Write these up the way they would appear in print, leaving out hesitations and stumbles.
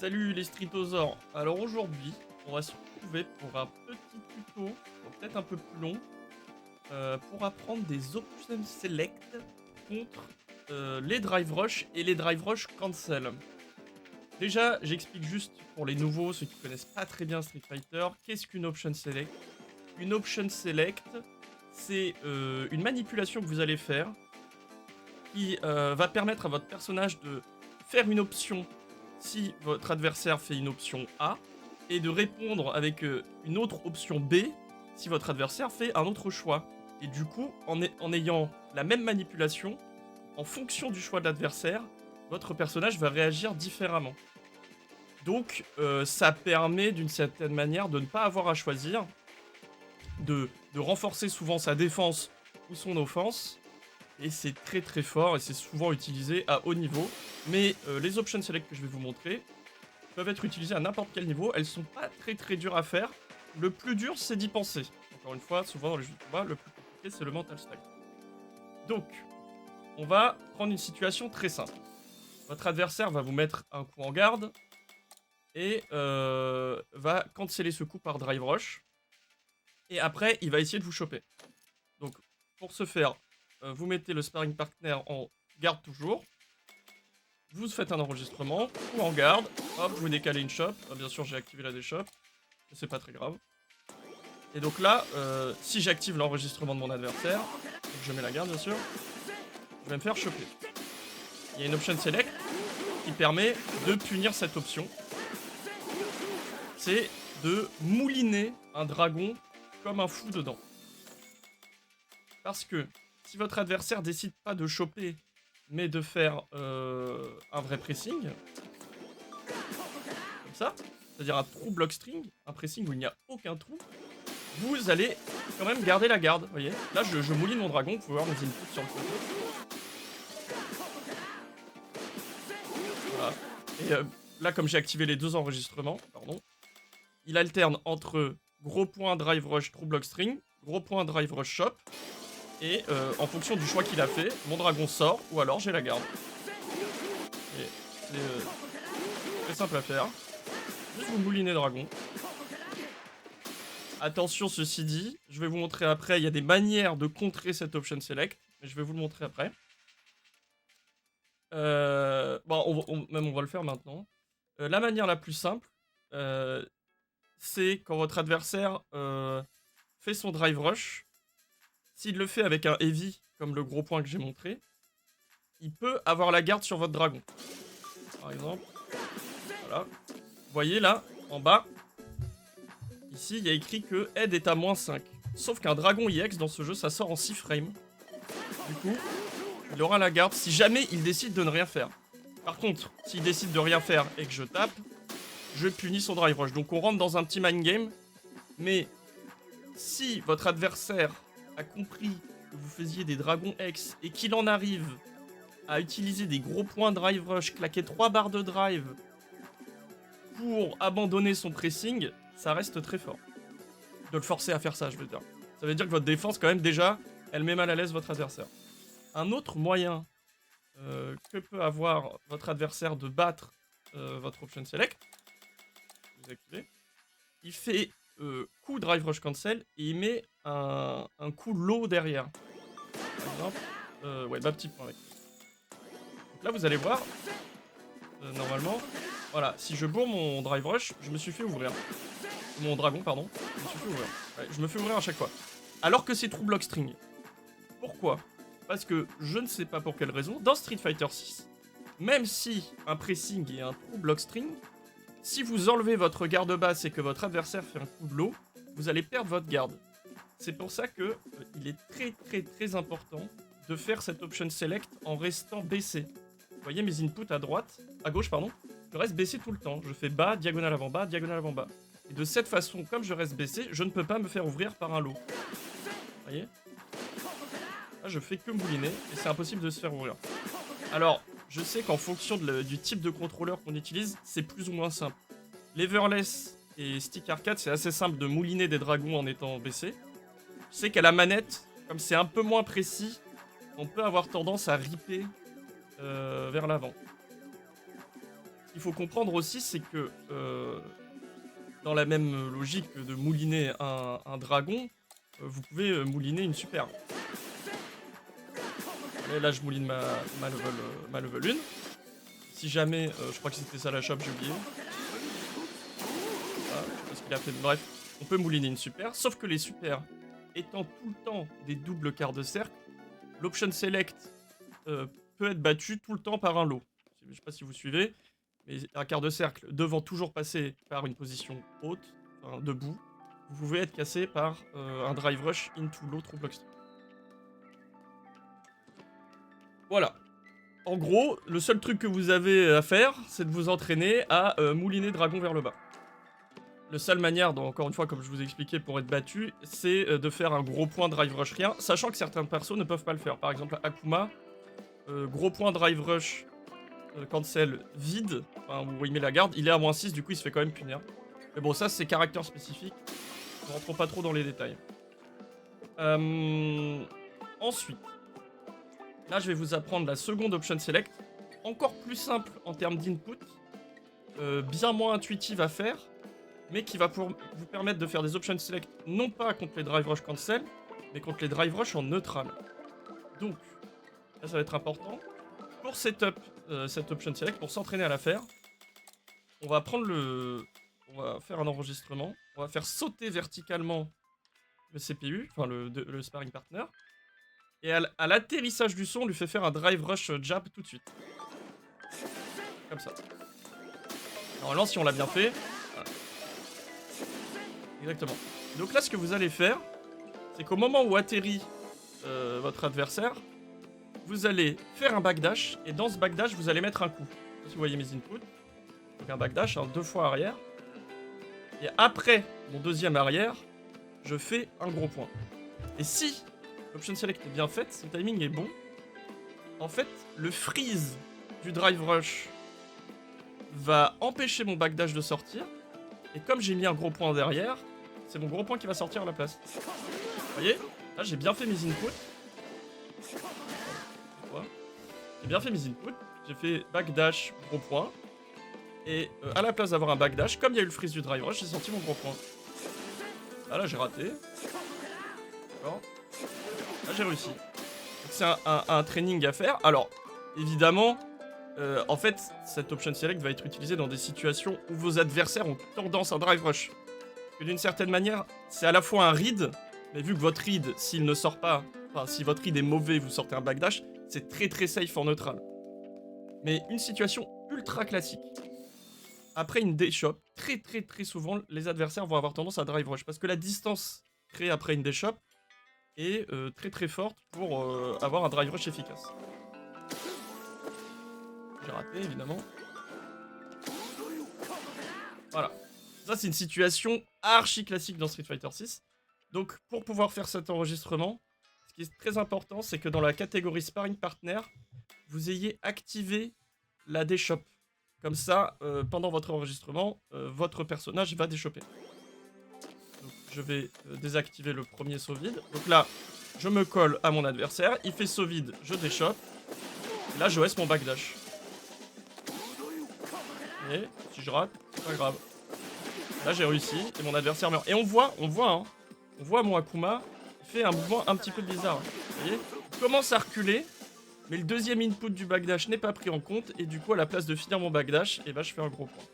Salut les Stritosaures. Alors aujourd'hui, on va se retrouver pour un petit tuto, peut-être un peu plus long, pour apprendre des option select contre les drive rush et les drive rush cancel. Déjà, j'explique juste pour les nouveaux, ceux qui connaissent pas très bien Street Fighter, qu'est-ce qu'une option select? Une option select, c'est une manipulation que vous allez faire qui va permettre à votre personnage de faire une option si votre adversaire fait une option A, et de répondre avec une autre option B si votre adversaire fait un autre choix. Et du coup, en ayant la même manipulation, en fonction du choix de l'adversaire, votre personnage va réagir différemment. Donc, ça permet d'une certaine manière de ne pas avoir à choisir, de renforcer souvent sa défense ou son offense, et c'est très très fort et c'est souvent utilisé à haut niveau. Mais les options select que je vais vous montrer peuvent être utilisées à n'importe quel niveau. Elles sont pas très très dures à faire. Le plus dur, c'est d'y penser. Encore une fois, souvent dans les jeux de combat, le plus compliqué, c'est le mental style. Donc, on va prendre une situation très simple. Votre adversaire va vous mettre un coup en garde et va canceller ce coup par drive rush. Et après, il va essayer de vous choper. Donc, pour ce faire, vous mettez le sparring partner en garde toujours. Vous faites un enregistrement, ou en garde, hop, vous décalez une chope. Ah, bien sûr, j'ai activé la déchope, c'est pas très grave. Et donc là, si j'active l'enregistrement de mon adversaire, et que je mets la garde, bien sûr, je vais me faire choper. Il y a une option select qui permet de punir cette option. C'est de mouliner un dragon comme un fou dedans. Parce que si votre adversaire décide pas de choper, mais de faire un vrai pressing, comme ça, c'est-à-dire un true block string, un pressing où il n'y a aucun trou, vous allez quand même garder la garde, vous voyez. Là, je mouline mon dragon, vous pouvez voir mes inputs sur le côté. Voilà. Et là, comme j'ai activé les deux enregistrements, pardon, il alterne entre gros point drive rush true block string, gros point drive rush shop, et en fonction du choix qu'il a fait, mon dragon sort, ou alors j'ai la garde. Et c'est très simple à faire. Juste vous moulinez dragon. Attention, ceci dit, je vais vous montrer après, il y a des manières de contrer cette option select, mais je vais vous le montrer après. Bon, on va le faire maintenant. La manière la plus simple, c'est quand votre adversaire fait son drive rush. S'il le fait avec un heavy, comme le gros point que j'ai montré, il peut avoir la garde sur votre dragon. Par exemple, voilà. Vous voyez là, en bas, ici, il y a écrit que aide est à -5. Sauf qu'un dragon EX dans ce jeu, ça sort en 6 frames. Du coup, il aura la garde si jamais il décide de ne rien faire. Par contre, s'il décide de rien faire et que je tape, je punis son drive rush. Donc on rentre dans un petit mind game. Mais si votre adversaire a compris que vous faisiez des dragons X et qu'il en arrive à utiliser des gros points drive rush, claquer 3 barres de drive pour abandonner son pressing, ça reste très fort. De le forcer à faire ça, je veux dire. Ça veut dire que votre défense, quand même, déjà, elle met mal à l'aise votre adversaire. Un autre moyen que peut avoir votre adversaire de battre votre option select, vous activez, il fait coup drive rush cancel et il met un coup low derrière. Par exemple, ouais, bas petit point avec. Donc là, vous allez voir, normalement, voilà, si je bourre mon drive rush, je me suis fait ouvrir. Mon dragon, pardon, je me suis fait ouvrir. Ouais, je me fais ouvrir à chaque fois. Alors que c'est true block string. Pourquoi? Parce que je ne sais pas pour quelle raison, dans Street Fighter 6, même si un pressing est un true block string, si vous enlevez votre garde basse et que votre adversaire fait un coup de low, vous allez perdre votre garde. C'est pour ça que il est très très très important de faire cette option select en restant baissé. Vous voyez mes inputs à droite, à gauche pardon, je reste baissé tout le temps. Je fais bas, diagonale avant bas, diagonale avant bas. Et de cette façon, comme je reste baissé, je ne peux pas me faire ouvrir par un low. Vous voyez? Là, je fais que mouliner et c'est impossible de se faire ouvrir. Alors, je sais qu'en fonction du type de contrôleur qu'on utilise, c'est plus ou moins simple. Leverless et Stick Arcade, c'est assez simple de mouliner des dragons en étant baissé. Je sais qu'à la manette, comme c'est un peu moins précis, on peut avoir tendance à ripper vers l'avant. qu'il faut comprendre aussi, c'est que dans la même logique que de mouliner un dragon, vous pouvez mouliner une super. Et là, je mouline ma level 1. Si jamais, je crois que c'était ça la shop, j'ai oublié. Ah, je sais pas ce qu'il a fait. Bref, on peut mouliner une super, sauf que les super étant tout le temps des doubles quarts de cercle, l'option select peut être battu tout le temps par un lot. Je sais pas si vous suivez, mais un quart de cercle devant toujours passer par une position haute, enfin debout, vous pouvez être cassé par un drive rush into l'autre ou blockstop. Voilà. En gros, le seul truc que vous avez à faire, c'est de vous entraîner à mouliner dragon vers le bas. La seule manière, donc, encore une fois, comme je vous ai expliqué, pour être battu, c'est de faire un gros point drive rush rien, sachant que certains persos ne peuvent pas le faire. Par exemple, Akuma, gros point drive rush cancel vide, enfin, où il met la garde, il est à -6, du coup il se fait quand même punir. Mais bon, ça c'est caractère spécifique, ne rentrons pas trop dans les détails. Ensuite, là je vais vous apprendre la seconde option select, encore plus simple en termes d'input, bien moins intuitive à faire, mais qui va vous permettre de faire des options select non pas contre les drive rush cancel, mais contre les drive rush en neutral. Donc, là ça va être important. Pour setup cette option select, pour s'entraîner à la faire, on va prendre on va faire un enregistrement, on va faire sauter verticalement le CPU, enfin le sparring partner, et à l'atterrissage du son, on lui fait faire un drive rush jab tout de suite. Comme ça. Normalement, si on l'a bien fait, voilà. Exactement. Donc là, ce que vous allez faire, c'est qu'au moment où atterrit votre adversaire, vous allez faire un backdash, et dans ce backdash, vous allez mettre un coup. Si vous voyez mes inputs, donc un backdash, 2 fois arrière. Et après mon deuxième arrière, je fais un gros point. Et si l'option select est bien faite, si le timing est bon, en fait, le freeze du drive rush va empêcher mon backdash de sortir. Et comme j'ai mis un gros point derrière, c'est mon gros point qui va sortir à la place. Vous voyez? Là, j'ai bien fait mes inputs. J'ai bien fait mes inputs. J'ai fait backdash, gros point. Et à la place d'avoir un backdash, comme il y a eu le freeze du drive rush, j'ai sorti mon gros point. Là j'ai raté. D'accord. Là j'ai réussi. C'est un training à faire. Alors, évidemment, en fait, cette option select va être utilisée dans des situations où vos adversaires ont tendance à drive rush. Parce que d'une certaine manière, c'est à la fois un read, mais vu que votre read, s'il ne sort pas, enfin si votre read est mauvais, vous sortez un backdash, c'est très très safe en neutral. Mais une situation ultra classique. Après une D-shop, très souvent, les adversaires vont avoir tendance à drive rush. Parce que la distance créée après une D-shop est très forte pour avoir un drive rush efficace. J'ai raté, évidemment. Voilà. Ça, c'est une situation archi classique dans Street Fighter 6. Donc, pour pouvoir faire cet enregistrement, ce qui est très important, c'est que dans la catégorie Sparring Partner, vous ayez activé la D-shop. Comme ça, pendant votre enregistrement, votre personnage va déchoper. Donc, je vais désactiver le premier saut vide. Donc là, je me colle à mon adversaire. Il fait saut vide, je déchoppe. Et là, je laisse mon backdash. Et si je rate, c'est pas grave. Là, j'ai réussi et mon adversaire meurt. Et on voit mon Akuma fait un mouvement un petit peu bizarre. Vous voyez? Il commence à reculer. Mais le deuxième input du backdash n'est pas pris en compte, et du coup, à la place de finir mon backdash, et bah, je fais un gros point.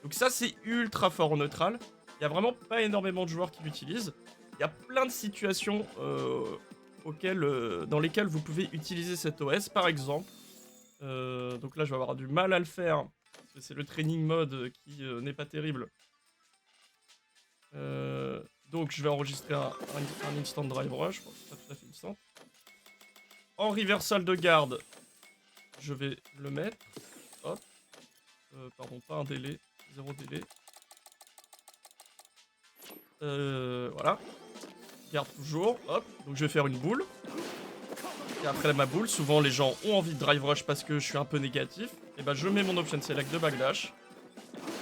Donc ça, c'est ultra fort en neutral. Il y a vraiment pas énormément de joueurs qui l'utilisent. Il y a plein de situations dans lesquelles vous pouvez utiliser cet OS. Par exemple, donc là, je vais avoir du mal à le faire, parce que c'est le training mode qui n'est pas terrible. Donc je vais enregistrer un instant drive rush, bon, c'est pas tout à fait instant. En reversal de garde, je vais le mettre. Hop. Pardon, pas un délai. 0 délai. Voilà. Garde toujours. Hop. Donc je vais faire une boule. Et après ma boule, souvent les gens ont envie de drive rush parce que je suis un peu négatif. Et bah je mets mon option select de backdash.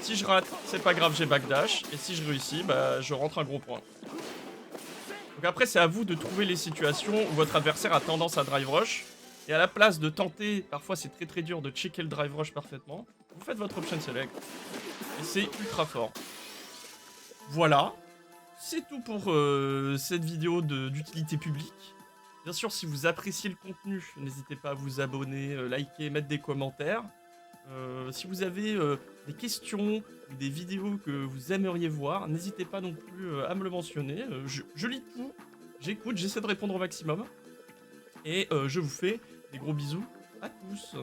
Si je rate, c'est pas grave, j'ai backdash. Et si je réussis, bah je rentre un gros point. Donc après, c'est à vous de trouver les situations où votre adversaire a tendance à drive rush. Et à la place de tenter, parfois c'est très dur de checker le drive rush parfaitement. vous faites votre option select. Et c'est ultra fort. Voilà. C'est tout pour cette vidéo d'utilité publique. Bien sûr, si vous appréciez le contenu, n'hésitez pas à vous abonner, liker, mettre des commentaires. Si vous avez des questions ou des vidéos que vous aimeriez voir, n'hésitez pas non plus à me le mentionner. Je lis tout, j'écoute, j'essaie de répondre au maximum. Et je vous fais des gros bisous à tous.